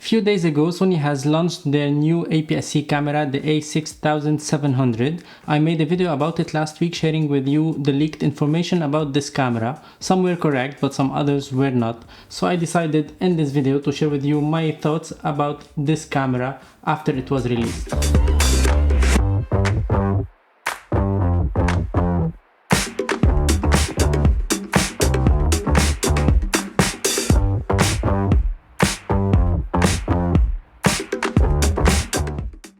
Few days ago, Sony has launched their new APS-C camera, the a6700. I made a video about it last week sharing with you the leaked information about this camera. Some were correct, but some others were not. So I decided in this video to share with you my thoughts about this camera after it was released.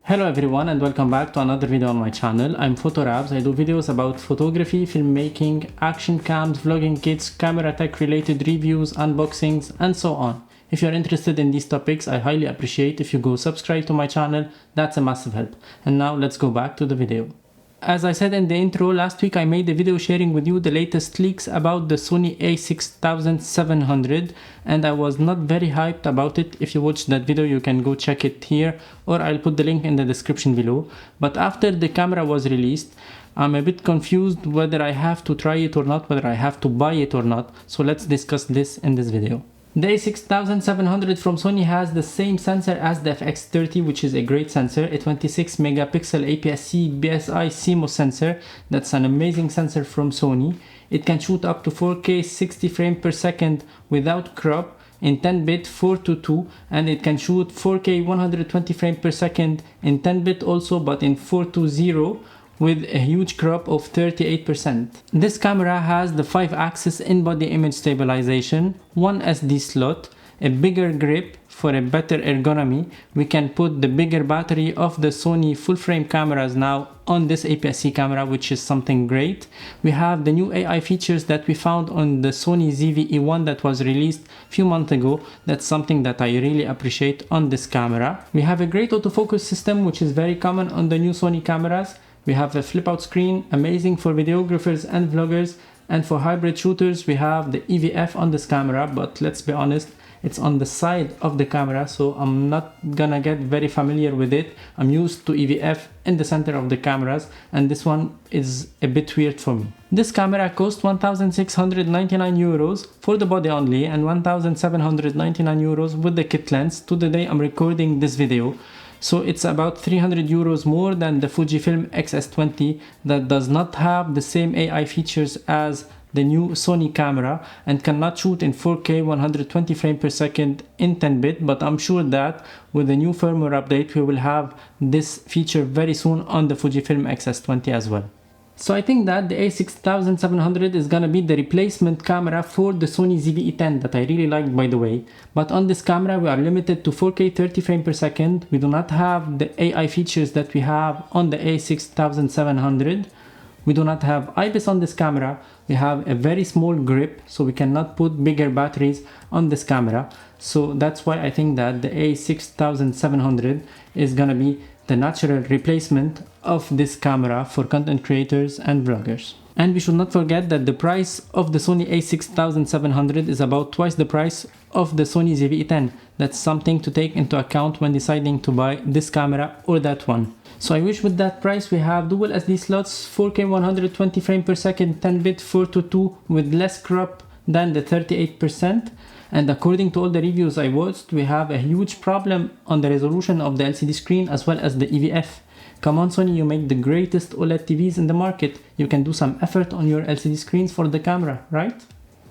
Hello everyone and welcome back to another video on my channel. I'm Photorabs. I do videos about photography, filmmaking, action cams, vlogging kits, camera tech related reviews, unboxings and so on. If you're interested in these topics, I highly appreciate if you go subscribe to my channel. That's a massive help. And now let's go back to the video. As I said in the intro, last week I made a video sharing with you the latest leaks about the Sony a6700 and I was not very hyped about it. If you watched that video, you can go check it here or I'll put the link in the description below. But after the camera was released, I'm a bit confused whether I have to try it or not, whether I have to buy it or not. So let's discuss this in this video. The a6700 from Sony has the same sensor as the FX30, which is a great sensor, a 26 megapixel APS-C BSI CMOS sensor. That's an amazing sensor from Sony. It can shoot up to 4K 60 frames per second without crop in 10-bit 4:2, and it can shoot 4K 120 frames per second in 10-bit also, but in 4:0 with a huge crop of 38%. This camera has the 5-axis in-body image stabilization, one SD slot, a bigger grip for a better ergonomy. We can put the bigger battery of the Sony full-frame cameras now on this APS-C camera, which is something great. We have the new AI features that we found on the Sony ZV-E1 that was released a few months ago. That's something that I really appreciate on this camera. We have a great autofocus system, which is very common on the new Sony cameras. We have a flip out screen, amazing for videographers and vloggers, and for hybrid shooters we have the EVF on this camera, but let's be honest, it's on the side of the camera, so I'm not gonna get very familiar with it. I'm used to EVF in the center of the cameras, and this one is a bit weird for me. This camera cost 1,699 euros for the body only and 1,799 euros with the kit lens to the day I'm recording this video. So it's about 300 euros more than the Fujifilm X-S20 that does not have the same AI features as the new Sony camera and cannot shoot in 4K 120 frames per second in 10-bit, but I'm sure that with the new firmware update we will have this feature very soon on the Fujifilm X-S20 as well. So I think that the a6700 is gonna be the replacement camera for the Sony ZV-E10 that I really like, by the way. But on this camera we are limited to 4K 30 frames per second. We do not have the AI features that we have on the a6700. We do not have IBIS on this camera. We have a very small grip, so we cannot put bigger batteries on this camera. So that's why I think that the a6700 is gonna be the natural replacement of this camera for content creators and vloggers. And we should not forget that the price of the Sony a6700 is about twice the price of the Sony ZV-E10. That's something to take into account when deciding to buy this camera or that one. So I wish with that price we have dual SD slots, 4K 120 frames per second, 10-bit 4:2 with less crop than the 38%. And according to all the reviews I watched, we have a huge problem on the resolution of the LCD screen as well as the EVF. Come on Sony, you make the greatest OLED TVs in the market. You can do some effort on your LCD screens for the camera, right?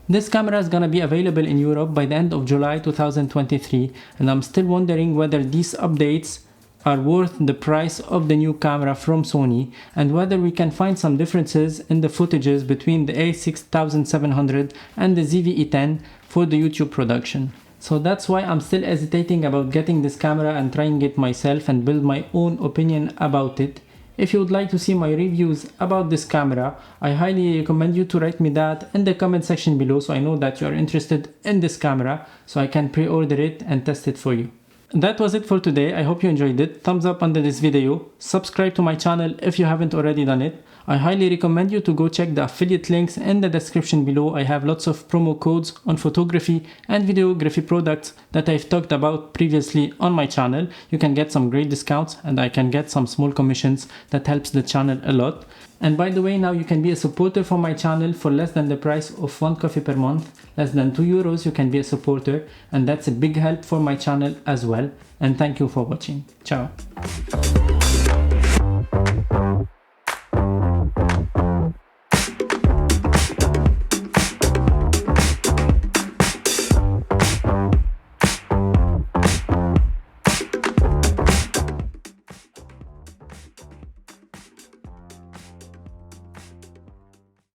This camera is gonna be available in Europe by the end of July 2023, and I'm still wondering whether these updates are worth the price of the new camera from Sony and whether we can find some differences in the footages between the a6700 and the ZV-E10 for the YouTube production. So that's why I'm still hesitating about getting this camera and trying it myself and build my own opinion about it. If you would like to see my reviews about this camera, I highly recommend you to write me that in the comment section below so I know that you are interested in this camera so I can pre-order it and test it for you. That was it for today. I hope you enjoyed it. Thumbs up under this video. Subscribe to my channel if you haven't already done it. I highly recommend you to go check the affiliate links in the description below. I have lots of promo codes on photography and videography products that I've talked about previously on my channel. You can get some great discounts and I can get some small commissions that helps the channel a lot. And by the way, now you can be a supporter for my channel for less than the price of 1 coffee per month, less than €2 you can be a supporter, and that's a big help for my channel as well. And thank you for watching. Ciao.